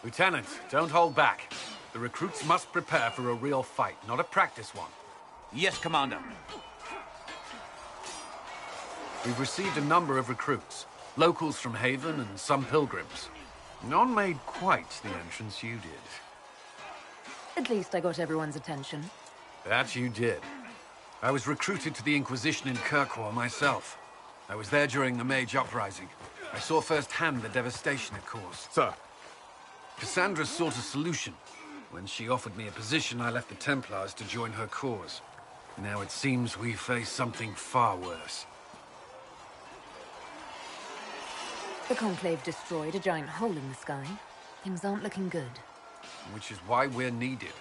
Lieutenant, don't hold back. The recruits must prepare for a real fight, not a practice one. Yes, Commander. We've received a number of recruits. Locals from Haven and some pilgrims. None made quite the entrance you did. At least I got everyone's attention. That you did. I was recruited to the Inquisition in Kirkwall myself. I was there during the Mage Uprising. I saw firsthand the devastation it caused. Sir. Cassandra sought a solution. When she offered me a position, I left the Templars to join her cause. Now it seems we face something far worse. The Conclave destroyed a giant hole in the sky. Things aren't looking good. Which is why we're needed.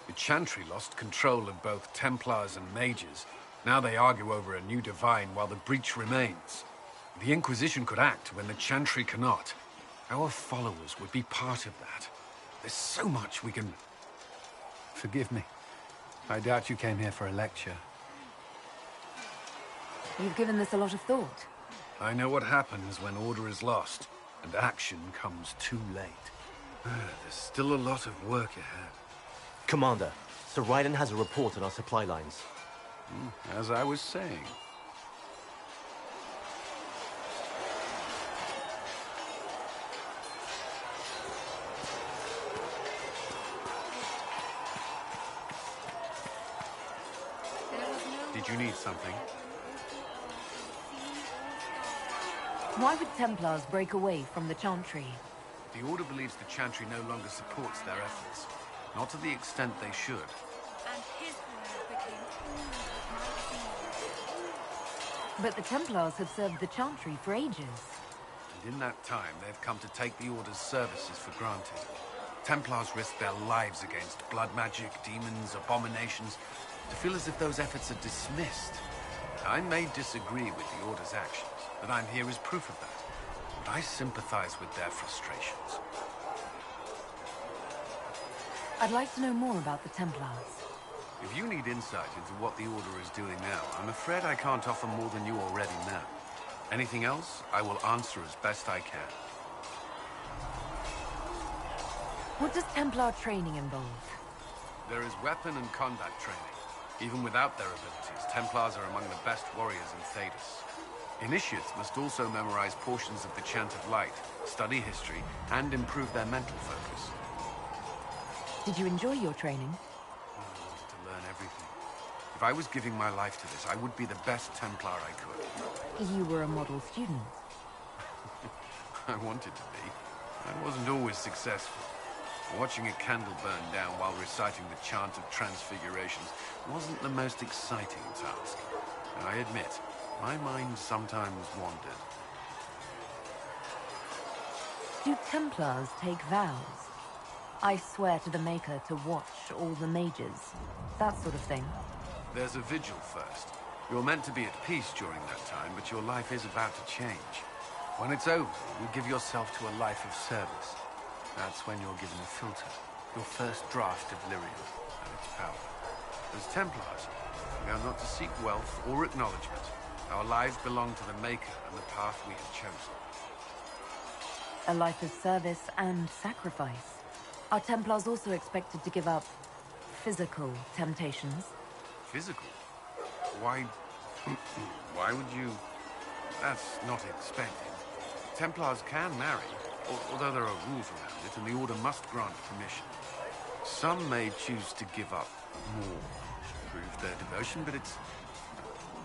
The Chantry lost control of both Templars and Mages. Now they argue over a new Divine while the breach remains. The Inquisition could act when the Chantry cannot. Our followers would be part of that. There's so much we can... Forgive me. I doubt you came here for a lecture. You've given this a lot of thought. I know what happens when order is lost, and action comes too late. There's still a lot of work ahead. Commander, Sir Raiden has a report on our supply lines. As I was saying. Did you need something? Why would Templars break away from the Chantry? The Order believes the Chantry no longer supports their efforts. Not to the extent they should. And his world became But the Templars have served the Chantry for ages. And in that time, they've come to take the Order's services for granted. Templars risk their lives against blood magic, demons, abominations, to feel as if those efforts are dismissed. I may disagree with the Order's actions, but I'm here as proof of that. But I sympathize with their frustrations. I'd like to know more about the Templars. If you need insight into what the Order is doing now, I'm afraid I can't offer more than you already know. Anything else, I will answer as best I can. What does Templar training involve? There is weapon and combat training. Even without their abilities, Templars are among the best warriors in Thedas. Initiates must also memorize portions of the Chant of Light, study history, and improve their mental focus. Did you enjoy your training? I wanted to learn everything. If I was giving my life to this, I would be the best Templar I could. You were a model student. I wanted to be. I wasn't always successful. Watching a candle burn down while reciting the Chant of Transfigurations wasn't the most exciting task. I admit, my mind sometimes wandered. Do Templars take vows? I swear to the Maker to watch all the mages. That sort of thing. There's a vigil first. You're meant to be at peace during that time, but your life is about to change. When it's over, you give yourself to a life of service. That's when you're given a filter, your first draft of lyrium and its power. As Templars, we are not to seek wealth or acknowledgement. Our lives belong to the Maker and the path we have chosen. A life of service and sacrifice. Are Templars also expected to give up physical temptations? Physical? Why... why would you... That's not expected. Templars can marry, although there are rules around it, and the Order must grant permission. Some may choose to give up more to prove their devotion, but it's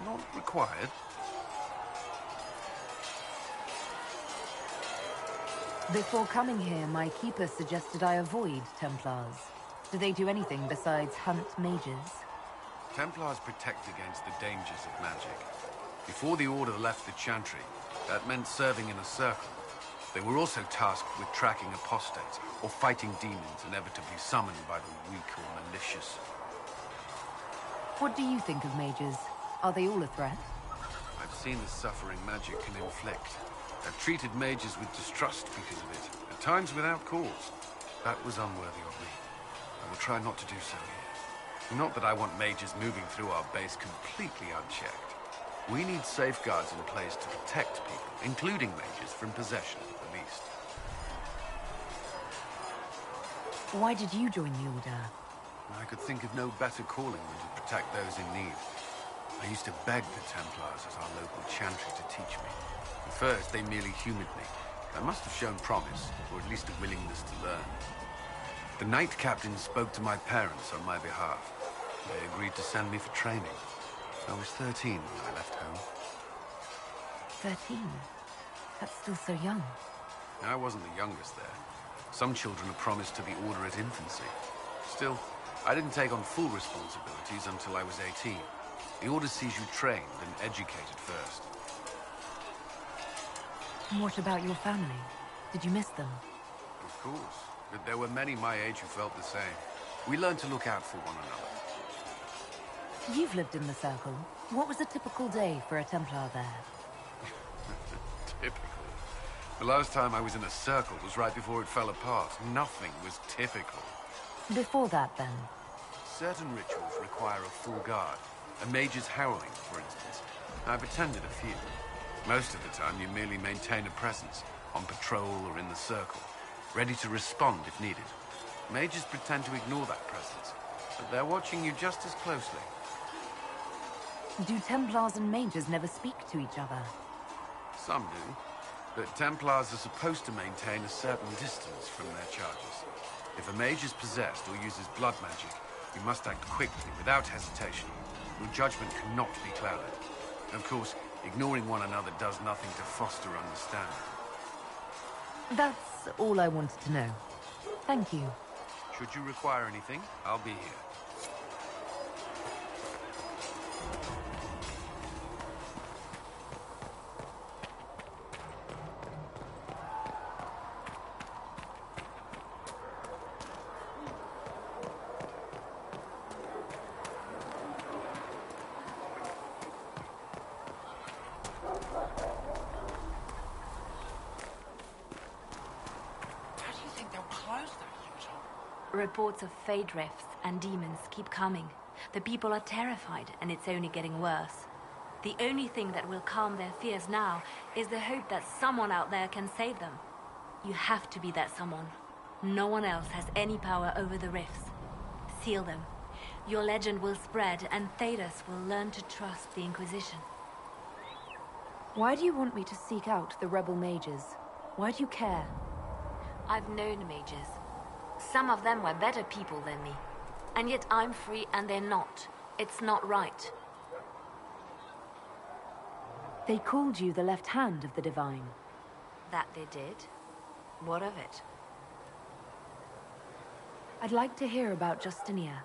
not required. Before coming here, my keeper suggested I avoid Templars. Do they do anything besides hunt mages? Templars protect against the dangers of magic. Before the Order left the Chantry, that meant serving in a circle. They were also tasked with tracking apostates, or fighting demons inevitably summoned by the weak or malicious. What do you think of mages? Are they all a threat? I've seen the suffering magic can inflict. I've treated mages with distrust because of it, at times without cause. That was unworthy of me. I will try not to do so here. Not that I want mages moving through our base completely unchecked. We need safeguards in place to protect people, including mages, from possession at the least. Why did you join the Order? I could think of no better calling than to protect those in need. I used to beg the Templars as our local Chantry to teach me. At first, they merely humored me. I must have shown promise, or at least a willingness to learn. The Knight Captain spoke to my parents on my behalf. They agreed to send me for training. I was 13 when I left home. 13? That's still so young. I wasn't the youngest there. Some children are promised to the Order at infancy. Still, I didn't take on full responsibilities until I was 18. The Order sees you trained and educated first. What about your family? Did you miss them? Of course. But there were many my age who felt the same. We learned to look out for one another. You've lived in the Circle. What was a typical day for a Templar there? Typical. The last time I was in a circle was right before it fell apart. Nothing was typical. Before that, then? Certain rituals require a full guard. A mage's harrowing, for instance. I've attended a few. Most of the time, you merely maintain a presence, on patrol or in the circle, ready to respond if needed. Mages pretend to ignore that presence, but they're watching you just as closely. Do Templars and mages never speak to each other? Some do, but Templars are supposed to maintain a certain distance from their charges. If a mage is possessed or uses blood magic, you must act quickly, without hesitation. Your judgment cannot be clouded. Of course, ignoring one another does nothing to foster understanding. That's all I wanted to know. Thank you. Should you require anything, I'll be here. Reports of fade rifts and demons keep coming. The people are terrified, and it's only getting worse. The only thing that will calm their fears now is the hope that someone out there can save them. You have to be that someone. No one else has any power over the rifts. Seal them. Your legend will spread, and Thedas will learn to trust the Inquisition. Why do you want me to seek out the rebel mages? Why do you care? I've known mages. Some of them were better people than me. And yet I'm free and they're not. It's not right. They called you the left hand of the Divine. That they did? What of it? I'd like to hear about Justinia.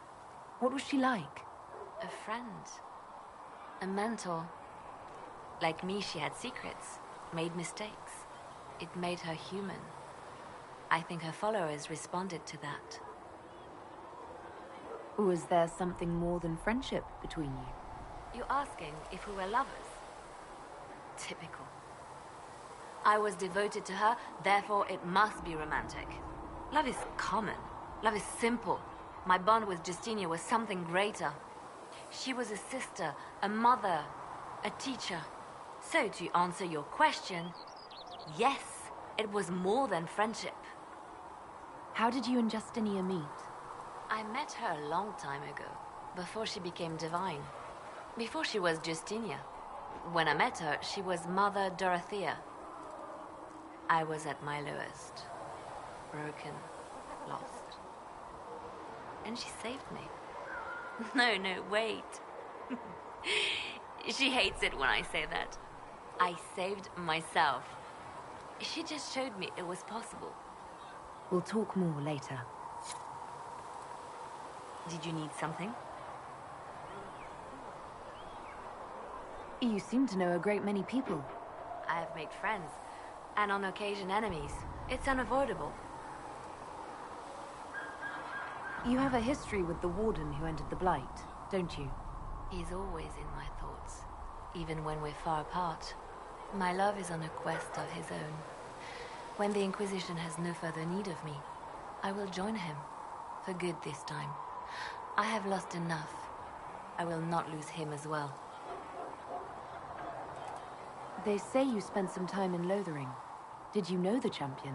What was she like? A friend. A mentor. Like me, she had secrets, made mistakes. It made her human. I think her followers responded to that. Was there something more than friendship between you? You're asking if we were lovers? Typical. I was devoted to her, therefore it must be romantic. Love is common. Love is simple. My bond with Justinia was something greater. She was a sister, a mother, a teacher. So to answer your question, yes, it was more than friendship. How did you and Justinia meet? I met her a long time ago, before she became divine. Before she was Justinia. When I met her, she was Mother Dorothea. I was at my lowest. Broken, lost. And she saved me. No, wait. She hates it when I say that. I saved myself. She just showed me it was possible. We'll talk more later. Did you need something? You seem to know a great many people. I have made friends, and on occasion enemies. It's unavoidable. You have a history with the Warden who entered the Blight, don't you? He's always in my thoughts, even when we're far apart. My love is on a quest of his own. When the Inquisition has no further need of me, I will join him. For good this time. I have lost enough. I will not lose him as well. They say you spent some time in Lothering. Did you know the champion?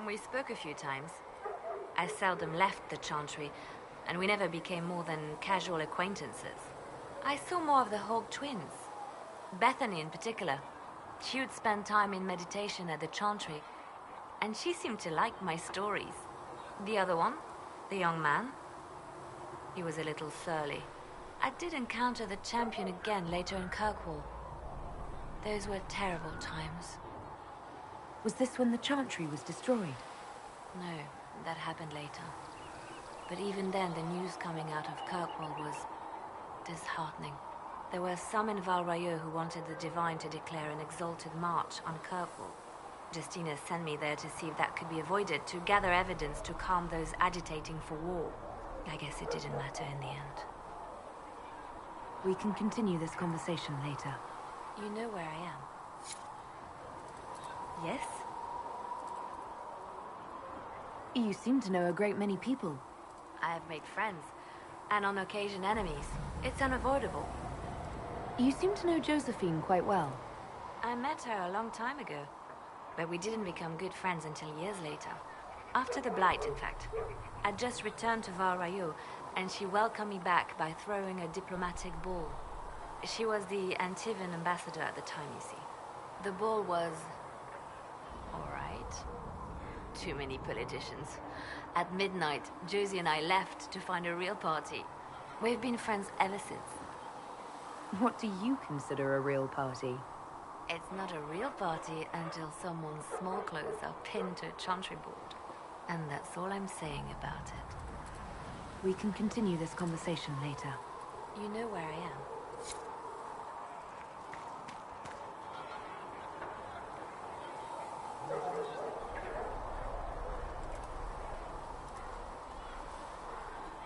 We spoke a few times. I seldom left the Chantry, and we never became more than casual acquaintances. I saw more of the Hawk twins. Bethany in particular. She would spend time in meditation at the Chantry, and she seemed to like my stories. The other one, the young man, he was a little surly. I did encounter the champion again later in Kirkwall. Those were terrible times. Was this when the Chantry was destroyed? No, that happened later. But even then, the news coming out of Kirkwall was disheartening. There were some in Val Rayo who wanted the Divine to declare an exalted march on Kirkwall. Justina sent me there to see if that could be avoided, to gather evidence to calm those agitating for war. I guess it didn't matter in the end. We can continue this conversation later. You know where I am. Yes? You seem to know a great many people. I have made friends, and on occasion enemies. It's unavoidable. You seem to know Josephine quite well. I met her a long time ago, but we didn't become good friends until years later. After the Blight, in fact. I'd just returned to Val Royeaux, and she welcomed me back by throwing a diplomatic ball. She was the Antivan ambassador at the time, you see. The ball was... alright. Too many politicians. At midnight, Josie and I left to find a real party. We've been friends ever since. What do you consider a real party? It's not a real party until someone's small clothes are pinned to a chantry board. And that's all I'm saying about it. We can continue this conversation later. You know where I am.